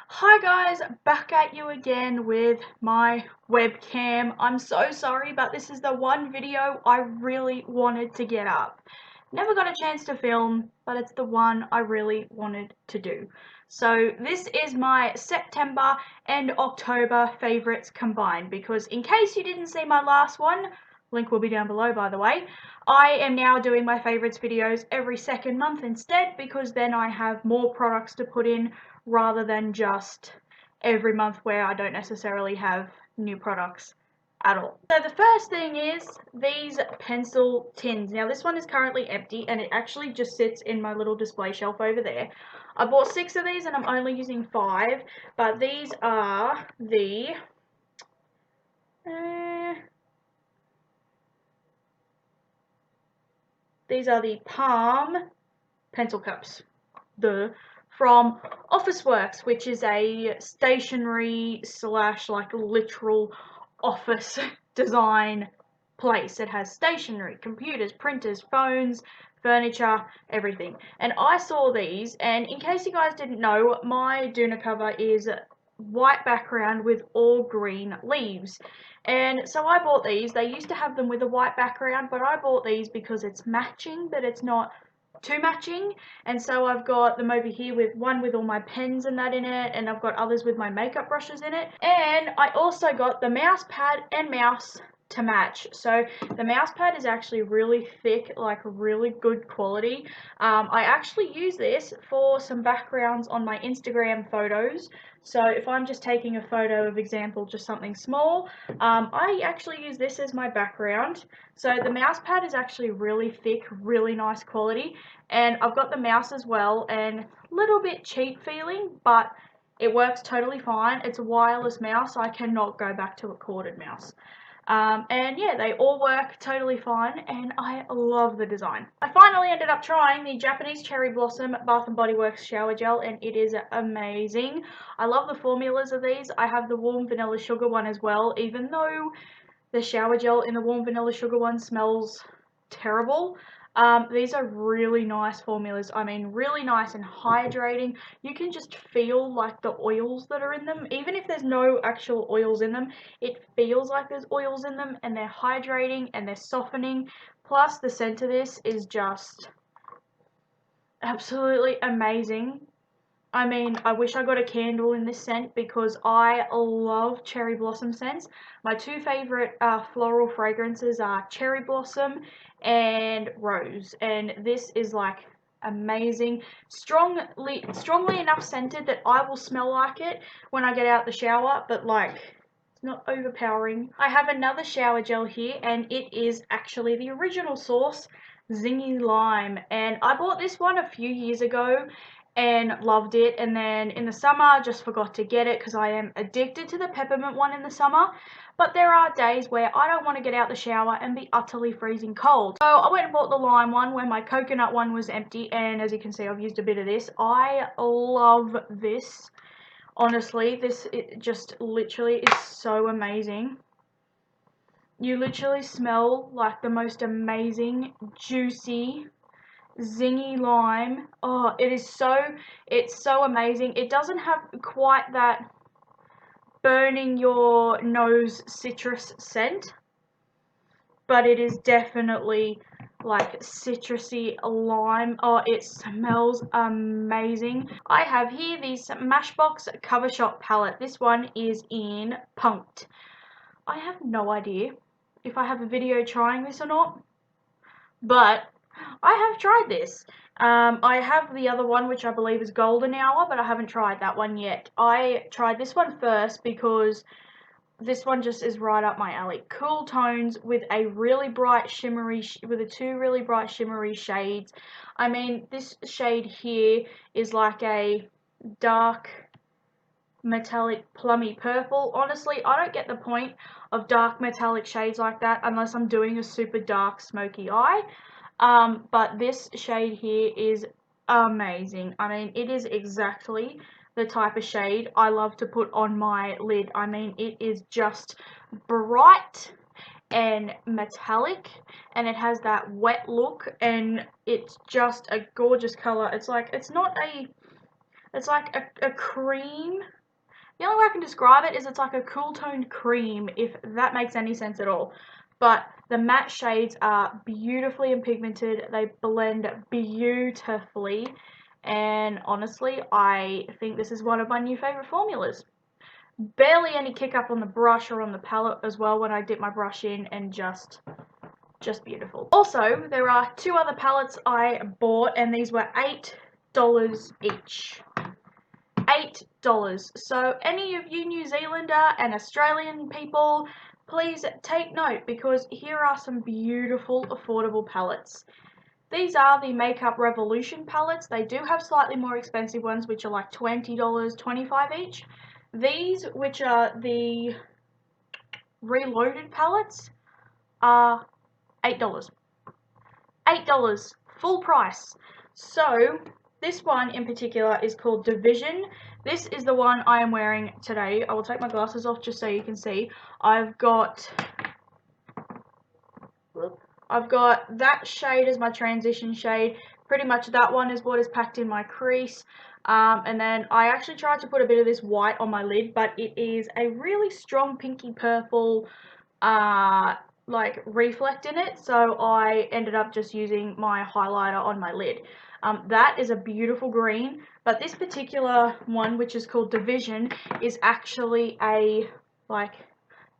Hi guys, back at you again with my webcam. I'm so sorry, but this is the one video I really wanted to get up. Never got a chance to film, but it's the one I really wanted to do. So this is my September and October favorites combined, because in case you didn't see my last one, link will be down below by the way, I am now doing my favorites videos every second month instead, because then I have more products to put in rather than just every month where I don't necessarily have new products at all. So the first thing is these pencil tins. Now this one is currently empty and it actually just sits in my little display shelf over there. I bought 6 of these and I'm only using 5, but these are the Palm pencil cups. From Officeworks, which is a stationery slash like literal office design place. It has stationery, computers, printers, phones, furniture, everything. And I saw these, and in case you guys didn't know, my Doona cover is white background with all green leaves. And so I bought these. They used to have them with a white background, but I bought these because it's matching, but it's not too matching. And so I've got them over here with one with all my pens and that in it, and I've got others with my makeup brushes in it. And I also got the mouse pad and mouse to match. So the mouse pad is actually really thick, like really good quality. I actually use this for some backgrounds on my Instagram photos. So if I'm just taking a photo of example, just something small, I actually use this as my background. So the mouse pad is actually really thick, really nice quality, and I've got the mouse as well, and a little bit cheap feeling, but it works totally fine. It's a wireless mouse. I cannot go back to a corded mouse. And yeah, they all work totally fine, and I love the design. I finally ended up trying the Japanese Cherry Blossom Bath & Body Works shower gel, and it is amazing. I love the formulas of these. I have the warm vanilla sugar one as well, even though the shower gel in the warm vanilla sugar one smells terrible. These are really nice formulas. I mean, really nice and hydrating. You can just feel like the oils that are in them. Even if there's no actual oils in them, it feels like there's oils in them, and they're hydrating and they're softening. Plus, the scent of this is just absolutely amazing. I mean, I wish I got a candle in this scent because I love cherry blossom scents. My two favorite floral fragrances are cherry blossom and rose, and this is like amazing. Strongly enough scented that I will smell like it when I get out the shower, but like it's not overpowering. I have another shower gel here, and it is actually the original source, Zingy Lime, and I bought this one a few years ago and loved it, and then in the summer I just forgot to get it because I am addicted to the peppermint one in the summer. But there are days where I don't want to get out the shower and be utterly freezing cold, so I went and bought the lime one when my coconut one was empty, and as you can see I've used a bit of this. I love this. Honestly, this it just literally is so amazing. You literally smell like the most amazing juicy zingy lime. Oh, it's so amazing. It doesn't have quite that burning your nose citrus scent, but it is definitely like citrusy lime. Oh, it smells amazing. I have here this Smashbox Cover Shop palette. This one is in Punked. I have no idea if I have a video trying this or not, but I have tried this. I have the other one, which I believe is Golden Hour, but I haven't tried that one yet. I tried this one first because this one just is right up my alley. Cool tones with a really bright shimmery, with the two really bright shimmery shades. I mean, this shade here is like a dark metallic plummy purple. Honestly, I don't get the point of dark metallic shades like that unless I'm doing a super dark smoky eye. But this shade here is amazing. I mean, it is exactly the type of shade I love to put on my lid. I mean, it is just bright and metallic, and it has that wet look, and it's just a gorgeous color. It's like, it's not a It's like a cream. The only way I can describe it is it's like a cool toned cream, if that makes any sense at all. But the matte shades are beautifully and pigmented. They blend beautifully. And honestly, I think this is one of my new favorite formulas. Barely any kick up on the brush or on the palette as well when I dip my brush in, and just beautiful. Also, there are two other palettes I bought, and these were $8 each. $8. So any of you New Zealander and Australian people, please take note, because here are some beautiful affordable palettes. These are the Makeup Revolution palettes. They do have slightly more expensive ones, which are like $20, $25 each. These, which are the Reloaded palettes, are $8. $8, full price. So this one in particular is called Division. This is the one I am wearing today. I will take my glasses off just so you can see. I've got that shade as my transition shade. Pretty much that one is what is packed in my crease. And then I actually tried to put a bit of this white on my lid, but it is a really strong pinky purple like reflect in it, so I ended up just using my highlighter on my lid. That is a beautiful green, but this particular one, which is called Division, is actually a like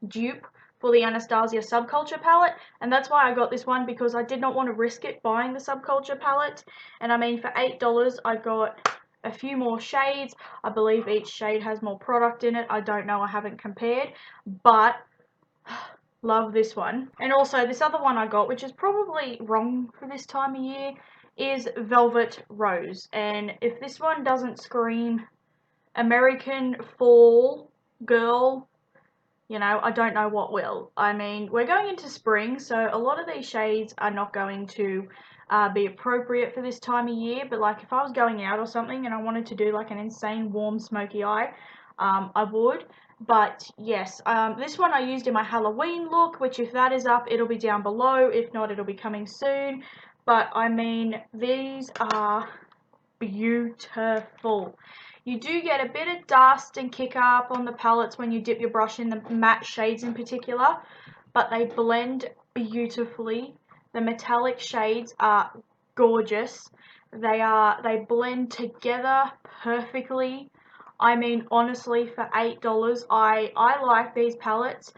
dupe for the Anastasia Subculture palette, and that's why I got this one, because I did not want to risk it buying the Subculture palette. And I mean, for $8 I got a few more shades. I believe each shade has more product in it. I don't know, I haven't compared, but love this one. And also this other one I got, which is probably wrong for this time of year, is Velvet Rose. And if this one doesn't scream American fall girl, you know, I don't know what will. I mean, we're going into spring, so a lot of these shades are not going to be appropriate for this time of year. But like if I was going out or something and I wanted to do like an insane warm smoky eye, I would. But yes, this one I used in my Halloween look, which if that is up, it'll be down below. If not, it'll be coming soon. But I mean, these are beautiful. You do get a bit of dust and kick up on the palettes when you dip your brush in, the matte shades in particular, but they blend beautifully. The metallic shades are gorgeous. They blend together perfectly. I mean, honestly, for $8, I like these palettes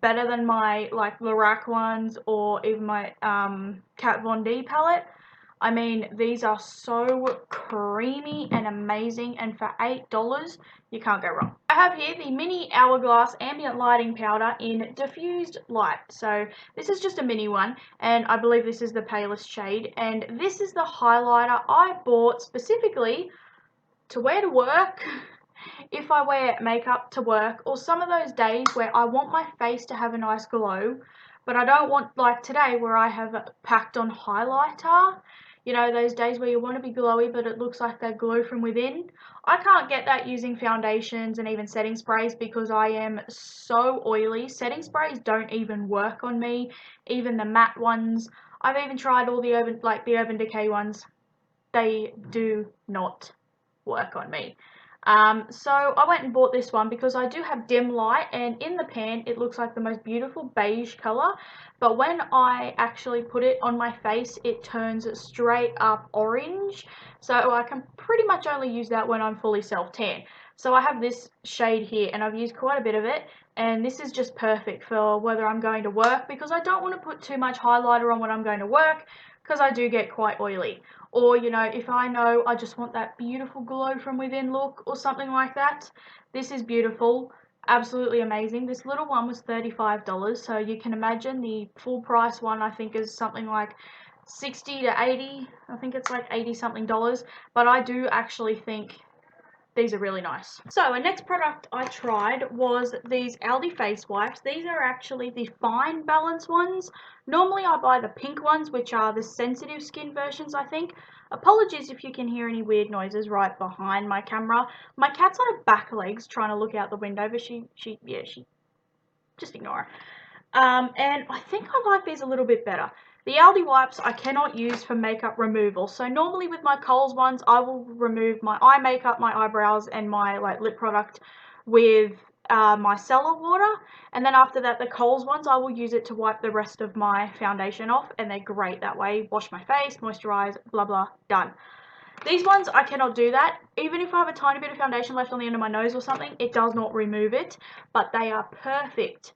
better than my like Lorac ones or even my Kat Von D palette. I mean, these are so creamy and amazing, and for $8, you can't go wrong. I have here the Mini Hourglass Ambient Lighting Powder in Diffused Light. So this is just a mini one, and I believe this is the palest shade, and this is the highlighter I bought specifically to wear to work if I wear makeup to work, or some of those days where I want my face to have a nice glow, but I don't want, like today where I have packed on highlighter. You know, those days where you want to be glowy but it looks like they glow from within. I can't get that using foundations and even setting sprays because I am so oily. Setting sprays don't even work on me, even the matte ones. I've even tried all the Urban Decay ones. They do not work on me. So I went and bought this one because I do have dim light, and in the pan it looks like the most beautiful beige color, but when I actually put it on my face it turns straight up orange, so I can pretty much only use that when I'm fully self-tan. So I have this shade here and I've used quite a bit of it, and this is just perfect for whether I'm going to work, because I don't want to put too much highlighter on when I'm going to work because I do get quite oily. Or, you know, if I know I just want that beautiful glow from within look or something like that, this is beautiful. Absolutely amazing. This little one was $35, so you can imagine the full price one I think is something like 60 to 80. I think it's like 80 something dollars, but I do actually think these are really nice. So a next product I tried was these Aldi face wipes. These are actually the fine balance ones. Normally I buy the pink ones, which are the sensitive skin versions, I think. Apologies if you can hear any weird noises right behind my camera. My cat's on her back legs trying to look out the window, but she just ignore her. And I think I like these a little bit better. The Aldi wipes I cannot use for makeup removal. So normally with my Kohl's ones, I will remove my eye makeup, my eyebrows, and my lip product with my micellar water. And then after that, the Kohl's ones, I will use it to wipe the rest of my foundation off. And they're great that way. Wash my face, moisturize, blah, blah, done. These ones, I cannot do that. Even if I have a tiny bit of foundation left on the end of my nose or something, it does not remove it. But they are perfect.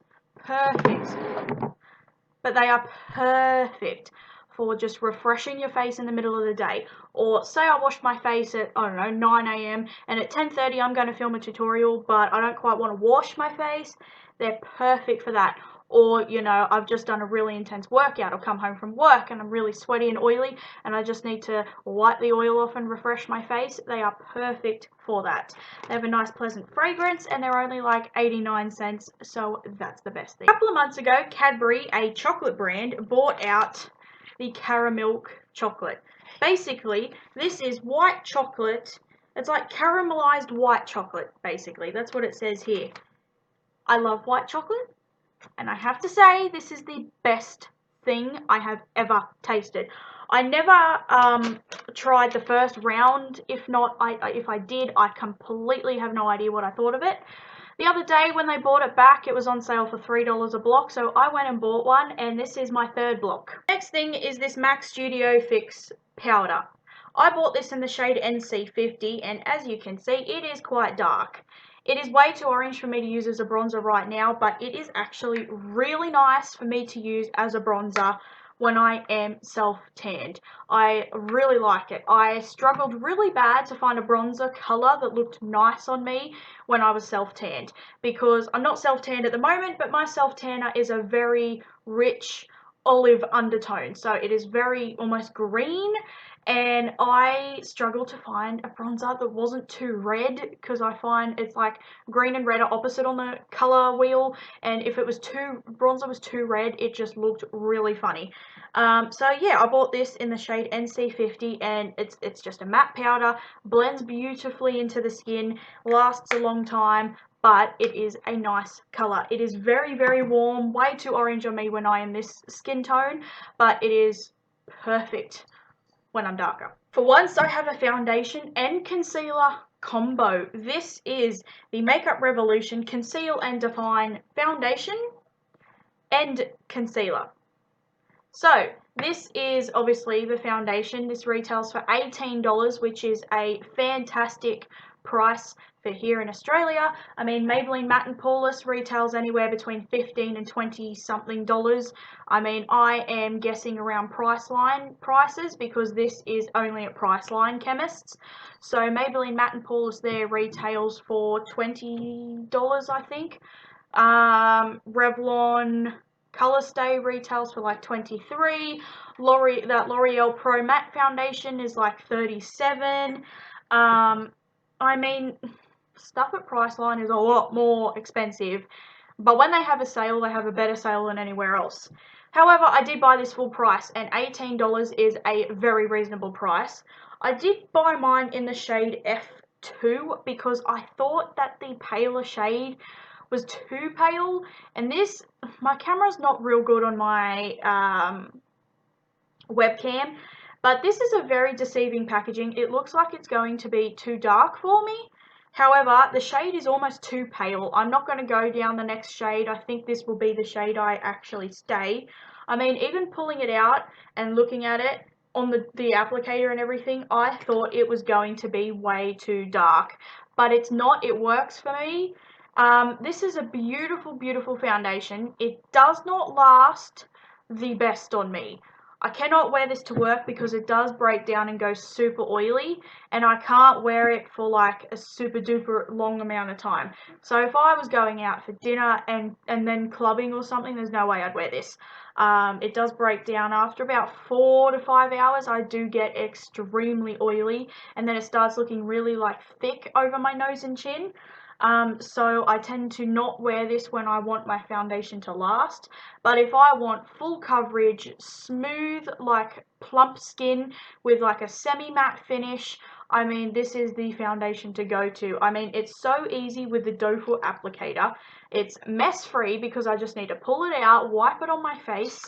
But they are perfect for just refreshing your face in the middle of the day. Or say I washed my face at, I don't know, 9 a.m. and at 10:30 I'm going to film a tutorial, but I don't quite want to wash my face. They're perfect for that. Or, you know, I've just done a really intense workout or come home from work and I'm really sweaty and oily and I just need to wipe the oil off and refresh my face. They are perfect for that. They have a nice pleasant fragrance and they're only like 89 cents, so that's the best thing. A couple of months ago, Cadbury, a chocolate brand, bought out the caramel chocolate. Basically, this is white chocolate. It's like caramelized white chocolate, basically. That's what it says here. I love white chocolate. And I have to say, this is the best thing I have ever tasted. I never tried the first round. If I did, I completely have no idea what I thought of it. The other day when they bought it back, it was on sale for $3 a block, so I went and bought one, and this is my third block. Next thing is this MAC Studio Fix powder. I bought this in the shade NC50, and as you can see, it is quite dark. It is way too orange for me to use as a bronzer right now, but it is actually really nice for me to use as a bronzer when I am self-tanned. I really like it. I struggled really bad to find a bronzer colour that looked nice on me when I was self-tanned, because I'm not self-tanned at the moment, but my self-tanner is a very rich olive undertone, so it is very almost green, and I struggled to find a bronzer that wasn't too red, because I find it's like green and red are opposite on the color wheel, and if it was bronzer was too red, it just looked really funny. So yeah, I bought this in the shade NC50, and it's just a matte powder, blends beautifully into the skin, lasts a long time, but it is a nice color. It is very, very warm, way too orange on me when I am this skin tone, but it is perfect when I'm darker. For once, I have a foundation and concealer combo. This is the Makeup Revolution Conceal and Define Foundation and Concealer. So this is obviously the foundation. This retails for $18, which is a fantastic price for here in Australia. I mean, Maybelline Matte and Poreless retails anywhere between $15 and $20 something dollars. I mean, I am guessing around Priceline prices because this is only at Priceline chemists. So Maybelline Matte and Poreless there retails for $20, I think. Revlon Color Stay retails for like $23. That L'Oreal Pro Matte Foundation is like $37. I mean, stuff at Priceline is a lot more expensive, but when they have a sale, they have a better sale than anywhere else. However, I did buy this full price, and $18 is a very reasonable price. I did buy mine in the shade F2 because I thought that the paler shade was too pale, and this, my camera's not real good on my webcam, but this is a very deceiving packaging. It looks like it's going to be too dark for me. However, the shade is almost too pale. I'm not going to go down the next shade. I think this will be the shade I actually stay. I mean, even pulling it out and looking at it on the applicator and everything, I thought it was going to be way too dark, but it's not. It works for me. This is a beautiful, beautiful foundation. It does not last the best on me. I cannot wear this to work because it does break down and go super oily, and I can't wear it for like a super duper long amount of time. So if I was going out for dinner and then clubbing or something, there's no way I'd wear this. It does break down after about 4 to 5 hours. I do get extremely oily, and then it starts looking really like thick over my nose and chin. So I tend to not wear this when I want my foundation to last, but if I want full coverage, smooth, like plump skin with like a semi-matte finish, I mean, this is the foundation to go to. I mean, it's so easy with the doe foot applicator. It's mess free because I just need to pull it out, wipe it on my face.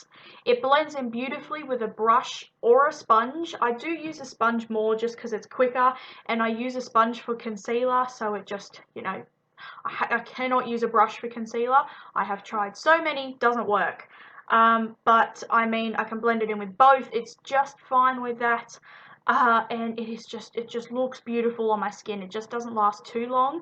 It blends in beautifully with a brush or a sponge. I do use a sponge more just because it's quicker, and I use a sponge for concealer, so it just, you know, I cannot use a brush for concealer. I have tried so many, doesn't work. But I mean, I can blend it in with both. It's just fine with that. And it just looks beautiful on my skin. It just doesn't last too long.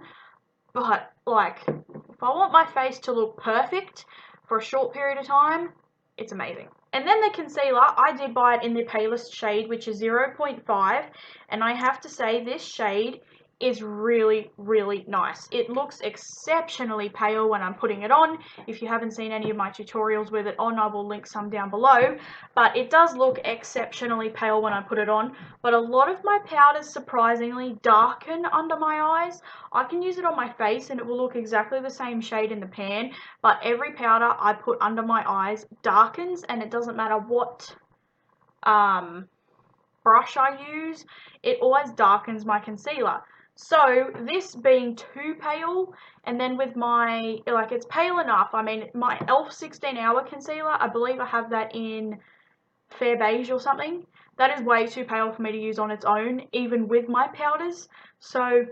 But like, if I want my face to look perfect for a short period of time, it's amazing. And then the concealer, I did buy it in the palest shade, which is 0.5. And I have to say, this shade is really, really nice. It looks exceptionally pale when I'm putting it on. If you haven't seen any of my tutorials with it on, I will link some down below. But it does look exceptionally pale when I put it on. But a lot of my powders surprisingly darken under my eyes. I can use it on my face and it will look exactly the same shade in the pan. But every powder I put under my eyes darkens, and it doesn't matter what brush I use, it always darkens my concealer. So this being too pale, and then with my, like, it's pale enough. I mean, my e.l.f. 16-hour concealer, I believe I have that in fair beige or something. That is way too pale for me to use on its own, even with my powders. So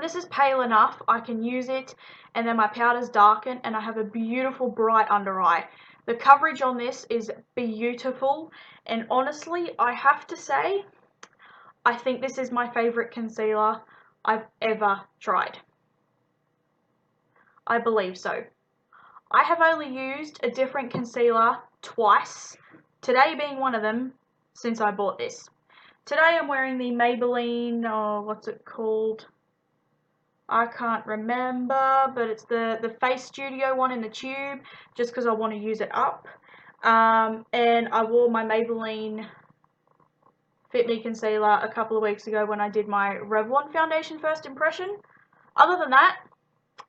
this is pale enough, I can use it, and then my powders darken, and I have a beautiful bright under eye. The coverage on this is beautiful, and honestly, I have to say, I think this is my favourite concealer I've ever tried. I believe so. I have only used a different concealer twice, today being one of them, since I bought this. Today I'm wearing the Maybelline, oh, what's it called? I can't remember, but it's the Face Studio one in the tube, just because I want to use it up. And I wore my Maybelline Fit Me concealer a couple of weeks ago when I did my Revlon foundation first impression. Other than that,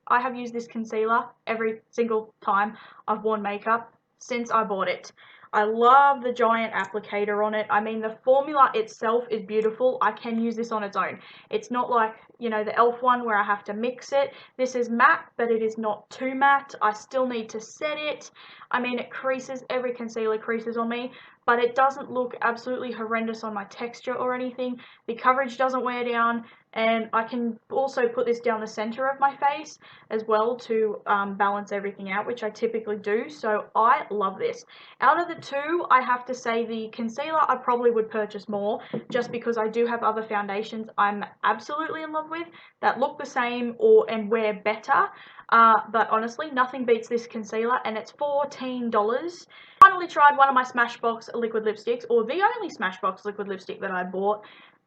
I have used this concealer every single time I've worn makeup since I bought it. I love the giant applicator on it. I mean, the formula itself is beautiful. I can use this on its own. It's not like, you know, the e.l.f. one where I have to mix it. This is matte, but it is not too matte. I still need to set it. I mean, it creases, every concealer creases on me, but it doesn't look absolutely horrendous on my texture or anything. The coverage doesn't wear down, and I can also put this down the center of my face as well to balance everything out, which I typically do. So I love this. Out of the two, I have to say the concealer I probably would purchase more, just because I do have other foundations I'm absolutely in love with that look the same and wear better. But honestly, nothing beats this concealer, and it's $14. Finally tried one of my Smashbox liquid lipsticks, or the only Smashbox liquid lipstick that I bought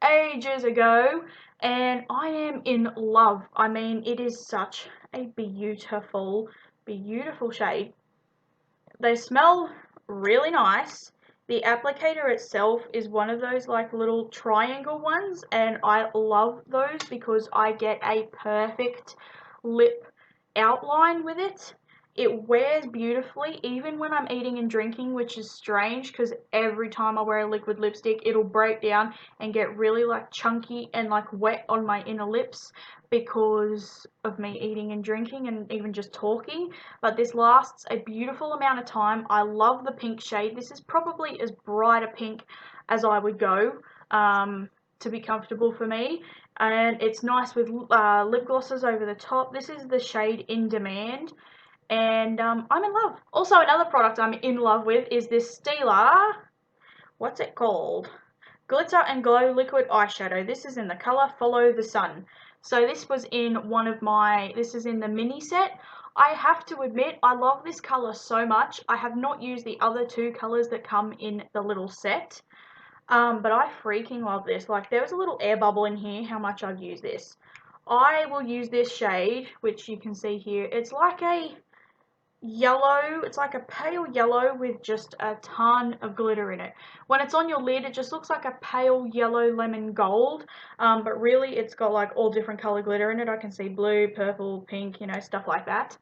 ages ago, and I am in love. I mean, it is such a beautiful, beautiful shade. They smell really nice. The applicator itself is one of those like little triangle ones, and I love those because I get a perfect lip outline with it. It wears beautifully even when I'm eating and drinking, which is strange because every time I wear a liquid lipstick it'll break down and get really like chunky and like wet on my inner lips because of me eating and drinking and even just talking. But this lasts a beautiful amount of time. I love the pink shade. This is probably as bright a pink as I would go to be comfortable for me, and it's nice with lip glosses over the top. This is the shade In Demand, and I'm in love. Also, another product I'm in love with is this Stila, what's it called? Glitter and Glow Liquid Eyeshadow. This is in the color Follow the Sun. So this was in this is in the mini set. I have to admit, I love this color so much. I have not used the other two colors that come in the little set. But I freaking love this. Like, there was a little air bubble in here how much I've used this. I will use this shade, which you can see here. It's like a yellow, it's like a pale yellow with just a ton of glitter in it. When it's on your lid, it just looks like a pale yellow lemon gold, but really it's got like all different color glitter in it. I can see blue, purple, pink, you know, stuff like that.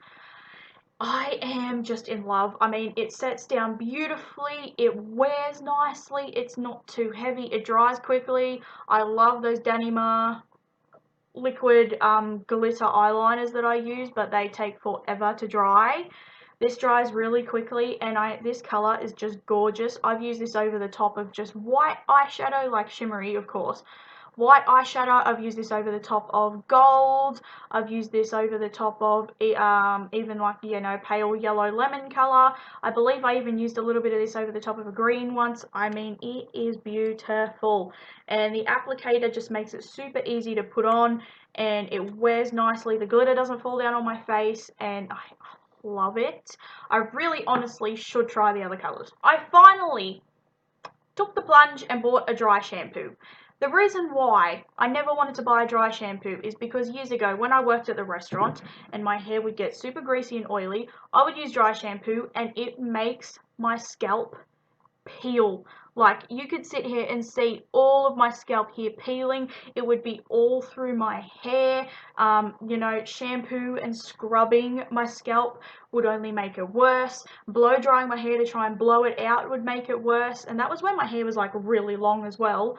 I am just in love. I mean, it sets down beautifully, it wears nicely, it's not too heavy, it dries quickly. I love those Danima liquid glitter eyeliners that I use, but they take forever to dry. This dries really quickly, and this color is just gorgeous. I've used this over the top of just white eyeshadow, like shimmery, of course. White eyeshadow, I've used this over the top of gold. I've used this over the top of even like, you know, pale yellow lemon color. I believe I even used a little bit of this over the top of a green once. I mean, it is beautiful. And the applicator just makes it super easy to put on, and it wears nicely. The glitter doesn't fall down on my face, and I love it. I really honestly should try the other colors. I finally took the plunge and bought a dry shampoo. The reason why I never wanted to buy a dry shampoo is because years ago when I worked at the restaurant and my hair would get super greasy and oily, I would use dry shampoo and it makes my scalp peel. Like, you could sit here and see all of my scalp here peeling. It would be all through my hair. You know, shampoo and scrubbing my scalp would only make it worse. Blow drying my hair to try and blow it out would make it worse. And that was when my hair was like really long as well.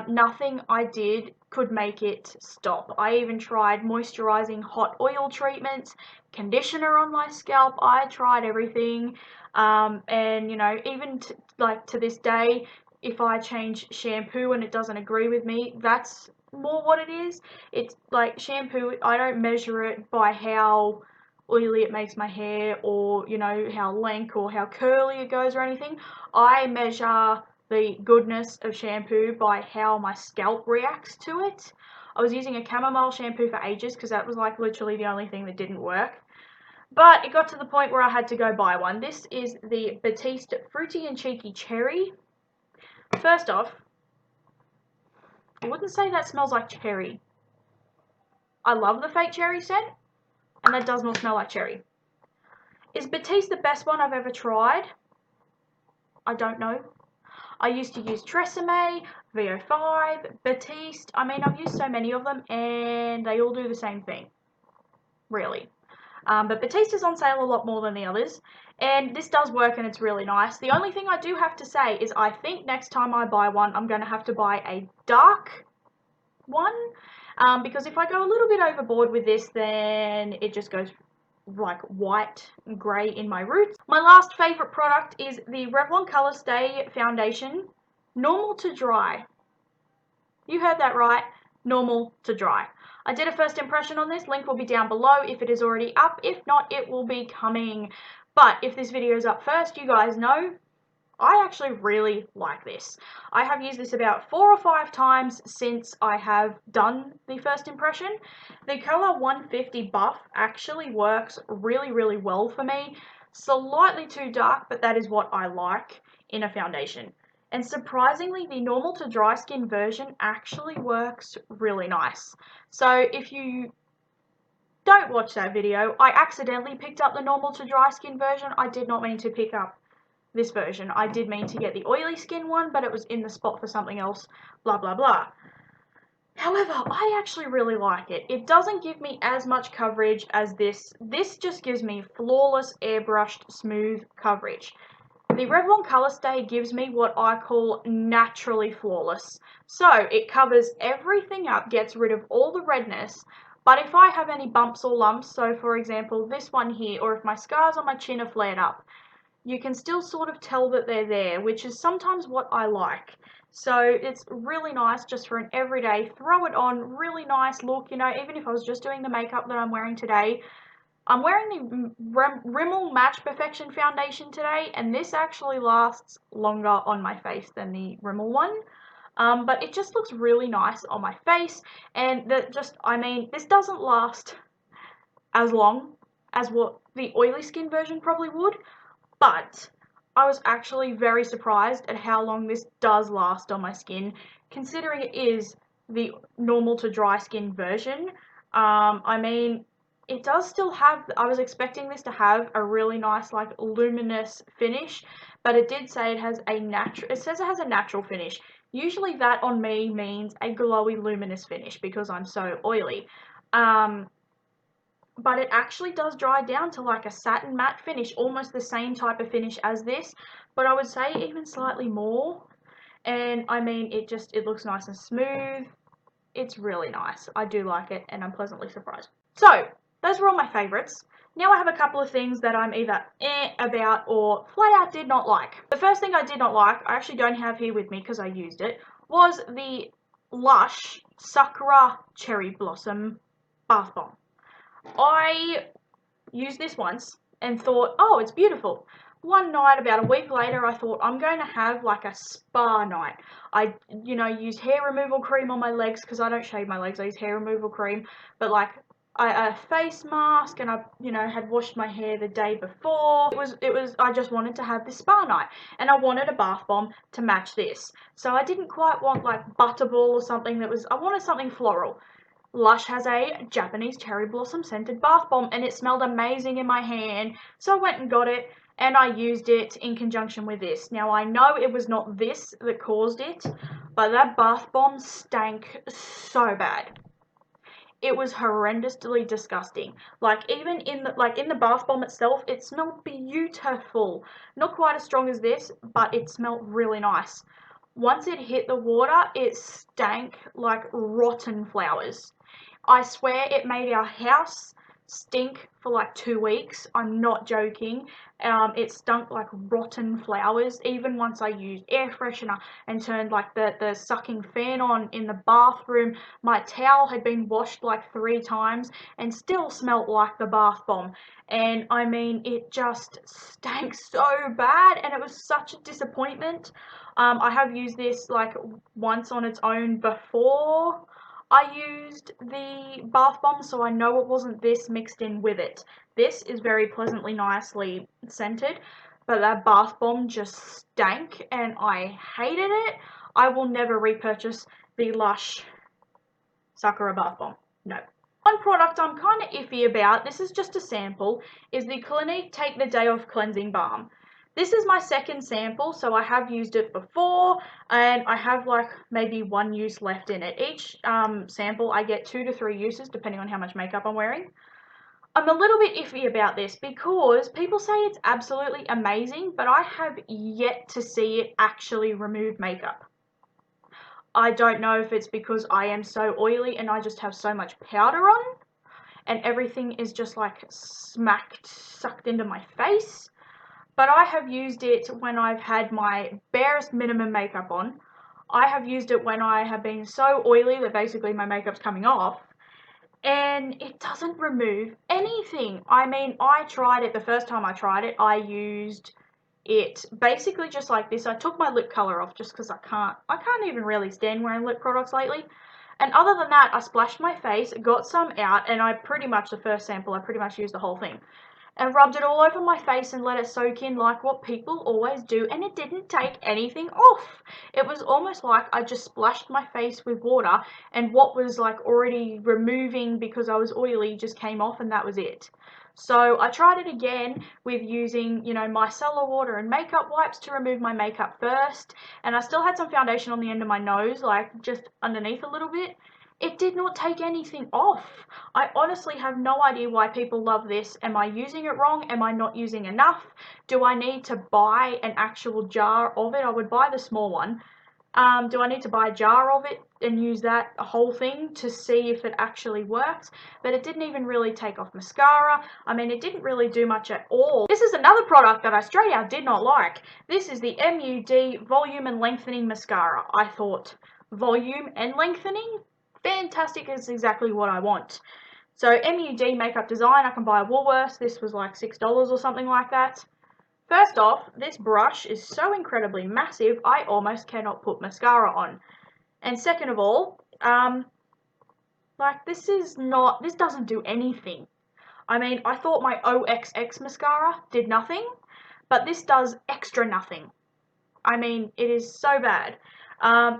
Nothing I did could make it stop. I even tried moisturizing hot oil treatments, conditioner on my scalp. I tried everything. And you know, even like to this day, if I change shampoo and it doesn't agree with me, that's more what it is. It's like shampoo, I don't measure it by how oily it makes my hair, or you know, how lank or how curly it goes or anything. I measure the goodness of shampoo by how my scalp reacts to it. I was using a chamomile shampoo for ages because that was like literally the only thing that didn't work. But it got to the point where I had to go buy one. This is the Batiste Fruity and Cheeky Cherry. First off, I wouldn't say that smells like cherry. I love the fake cherry scent, and that does not smell like cherry. Is Batiste the best one I've ever tried? I don't know. I used to use Tresemme, VO5, Batiste. I mean, I've used so many of them, and they all do the same thing. Really. But Batiste is on sale a lot more than the others, and this does work and it's really nice. The only thing I do have to say is I think next time I buy one, I'm going to have to buy a dark one, because if I go a little bit overboard with this, then it just goes like white and grey in my roots. My last favourite product is the Revlon Color Stay Foundation, Normal to Dry. You heard that right, normal to dry. I did a first impression on this, link will be down below if it is already up, if not it will be coming. But if this video is up first, you guys know I actually really like this. I have used this about 4 or 5 times since I have done the first impression. The color 150 buff actually works really, really well for me. Slightly too dark, but that is what I like in a foundation. And surprisingly, the normal to dry skin version actually works really nice. So if you don't watch that video, I accidentally picked up the normal to dry skin version. I did not mean to pick up this version. I did mean to get the oily skin one, but it was in the spot for something else, blah, blah, blah. However, I actually really like it. It doesn't give me as much coverage as this. This just gives me flawless, airbrushed, smooth coverage. The Revlon Color Stay gives me what I call naturally flawless. So it covers everything up, gets rid of all the redness, but if I have any bumps or lumps, so for example this one here, or if my scars on my chin are flared up, you can still sort of tell that they're there, which is sometimes what I like. So it's really nice just for an everyday, throw it on, really nice look, you know, even if I was just doing the makeup that I'm wearing today. I'm wearing the Rimmel Match Perfection foundation today, and this actually lasts longer on my face than the Rimmel one. But it just looks really nice on my face, and I mean, this doesn't last as long as what the oily skin version probably would, but I was actually very surprised at how long this does last on my skin, considering it is the normal to dry skin version. I mean, it does still have, I was expecting this to have a really nice like luminous finish, but it did say it has a natural, it says it has a natural finish. Usually that on me means a glowy luminous finish because I'm so oily. but it actually does dry down to like a satin matte finish, almost the same type of finish as this, but I would say even slightly more. And I mean, it looks nice and smooth. It's really nice. I do like it, and I'm pleasantly surprised. So those were all my favorites. Now I have a couple of things that I'm either about or flat out did not like. The first thing I did not like, I actually don't have here with me because I used it, was the Lush Sakura Cherry Blossom Bath Bomb. I used this once and thought, oh, it's beautiful. One night, about a week later, I thought, I'm going to have like a spa night. I, used hair removal cream on my legs because I don't shave my legs. I use hair removal cream, but like a face mask, and I, had washed my hair the day before. I just wanted to have this spa night, and I wanted a bath bomb to match this. So I didn't quite want like Butterball or something I wanted something floral. Lush has a Japanese cherry blossom scented bath bomb, and it smelled amazing in my hand, so I went and got it, and I used it in conjunction with this. Now I know it was not this that caused it, but that bath bomb stank so bad. It was horrendously disgusting. Like even in the bath bomb itself, it smelled beautiful. Not quite as strong as this, but it smelled really nice. Once it hit the water, it stank like rotten flowers. I swear it made our house stink for like 2 weeks. I'm not joking. It stunk like rotten flowers. Even once I used air freshener and turned like the sucking fan on in the bathroom, my towel had been washed like 3 times and still smelled like the bath bomb. And I mean, it just stank so bad, and it was such a disappointment. I have used this like once on its own before I used the bath bomb, so I know it wasn't this mixed in with it. This is very pleasantly nicely scented, but that bath bomb just stank and I hated it. I will never repurchase the Lush Sakura bath bomb. No. One product I'm kind of iffy about, this is just a sample, is the Clinique Take the Day Off Cleansing Balm. This is my second sample, so I have used it before, and I have like maybe 1 use left in it. Each sample I get 2 to 3 uses depending on how much makeup I'm wearing. I'm a little bit iffy about this because people say it's absolutely amazing, but I have yet to see it actually remove makeup. I don't know if it's because I am so oily and I just have so much powder on and everything is just like sucked into my face. But I have used it when I've had my barest minimum makeup on. I have used it when I have been so oily that basically my makeup's coming off. And it doesn't remove anything. I mean, I tried it, the first time I tried it, I used it basically just like this. I took my lip colour off just because I can't even really stand wearing lip products lately. And other than that, I splashed my face, got some out, and the first sample, I pretty much used the whole thing. And rubbed it all over my face and let it soak in like what people always do, and it didn't take anything off. It was almost like I just splashed my face with water and what was like already removing because I was oily just came off, and that was it. So I tried it again with using, micellar water and makeup wipes to remove my makeup first, and I still had some foundation on the end of my nose, like just underneath a little bit. It did not take anything off. I honestly have no idea why people love this. Am I using it wrong? Am I not using enough? Do I need to buy an actual jar of it? I would buy the small one. Do I need to buy a jar of it and use that whole thing to see if it actually works? But it didn't even really take off mascara. I mean, it didn't really do much at all. This is another product that I straight out did not like. This is the MUD Volume and Lengthening Mascara. I thought, volume and lengthening? Fantastic, is exactly what I want. So MUD Makeup Design, I can buy a Woolworths. This was like $6 or something like that. First off, this brush is so incredibly massive, I almost cannot put mascara on. And second of all, this doesn't do anything. I mean, I thought my OXX mascara did nothing, but this does extra nothing. I mean, it is so bad.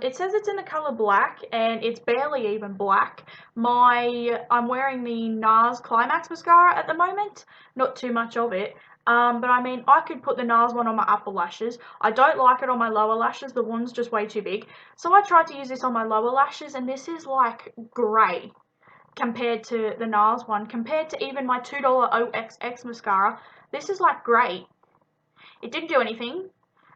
It says it's in the color black, and it's barely even black. I'm wearing the NARS Climax mascara at the moment, not too much of it. But I mean, I could put the NARS one on my upper lashes. I don't like it on my lower lashes, the one's just way too big. So I tried to use this on my lower lashes, and this is like grey. compared to the NARS one, compared to even my $2 OXX mascara. This is like great. It didn't do anything.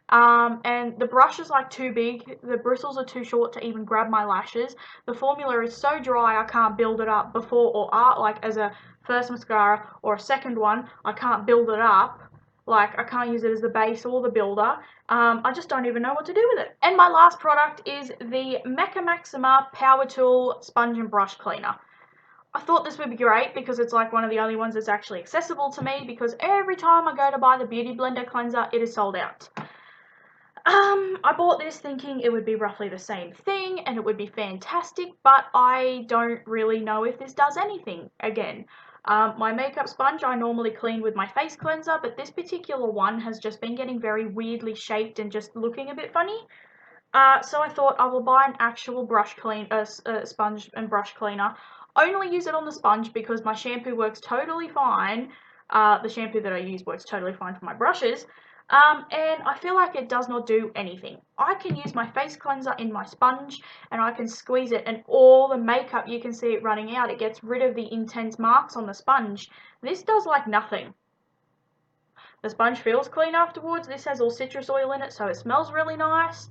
And the brush is like too big, the bristles are too short to even grab my lashes. The formula is so dry I can't build it up before or after, like as a first mascara or a second one, I can't build it up. Like I can't use it as the base or the builder. I just don't even know what to do with it. And my last product is the Mecha Maxima Power Tool Sponge and Brush Cleaner. I thought this would be great because it's like one of the only ones that's actually accessible to me, because every time I go to buy the Beauty Blender cleanser, it is sold out. I bought this thinking it would be roughly the same thing and it would be fantastic, but I don't really know if this does anything. Again, my makeup sponge I normally clean with my face cleanser, but this particular one has just been getting very weirdly shaped and just looking a bit funny. So I thought I will buy an actual sponge and brush cleaner. Only use it on the sponge because my shampoo works totally fine. The shampoo that I use works totally fine for my brushes. And I feel like it does not do anything. I can use my face cleanser in my sponge and I can squeeze it, and all the makeup, you can see it running out. It gets rid of the intense marks on the sponge. This does like nothing. The sponge feels clean afterwards. This has all citrus oil in it, so it smells really nice.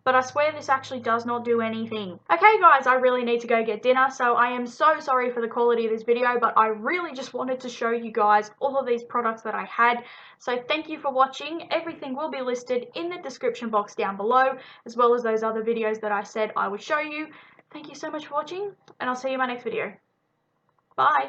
But I swear this actually does not do anything. Okay guys, I really need to go get dinner, so I am so sorry for the quality of this video, but I really just wanted to show you guys all of these products that I had. So thank you for watching. Everything will be listed in the description box down below, as well as those other videos that I said I would show you. Thank you so much for watching, and I'll see you in my next video. Bye!